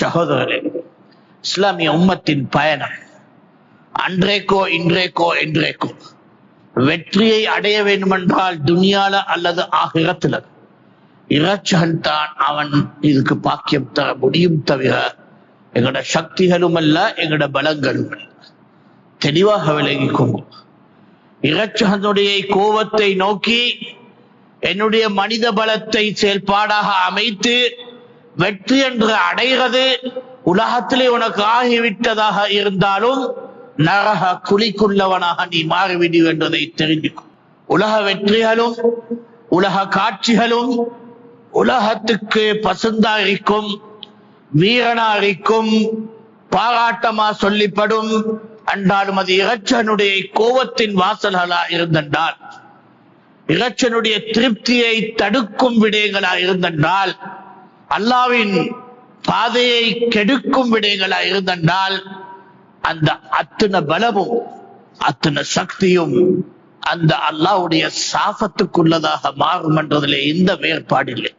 சகோதரர்களே, இஸ்லாமிய உம்மத்தின் பயணம் அன்றைக்கோ இன்றைக்கோ என்றைக்கோ வெற்றியை அடைய வேண்டுமென்றால் துனியால அல்லது ஆகிரத்துல இறைச்சல் தான் அவன் இதுக்கு பாக்கியம் தர முடியும் தவிர எங்களோட சக்திகளும் அல்ல, எங்களோட பலங்களும் அல்ல. தெளிவாக விளங்கிக்கோங்க. இறைச்சனுடைய கோபத்தை நோக்கி என்னுடைய மனித பலத்தை செயல்பாடாக அமைத்து வெற்றி என்று அடைகிறது உலகத்திலே உனக்கு ஆகிவிட்டதாக இருந்தாலும் நரக குழிக்குள்ளவனாக நீ மாறிவிடு என்றதை தெரிஞ்சுக்கும். உலக வெற்றிகளும் உலக காட்சிகளும் உலகத்துக்கு பசுந்தா இருக்கும், வீரனா இருக்கும், பாராட்டமா சொல்லிப்படும். அன்றாலும் அது இறைச்சனுடைய கோபத்தின் வாசல்களா இருந்தென்றால், இறைச்சனுடைய திருப்தியை தடுக்கும் விடயங்களா இருந்தென்றால், அல்லாவின் பாதையை கெடுக்கும் விடயங்களா இருந்தென்றால், அந்த அத்தனை பலமும் அத்தனை சக்தியும் அந்த அல்லாஹ்வுடைய சாபத்துக்குள்ளதாக மாறும் என்றதிலே எந்த வேறுபாடு இல்லை.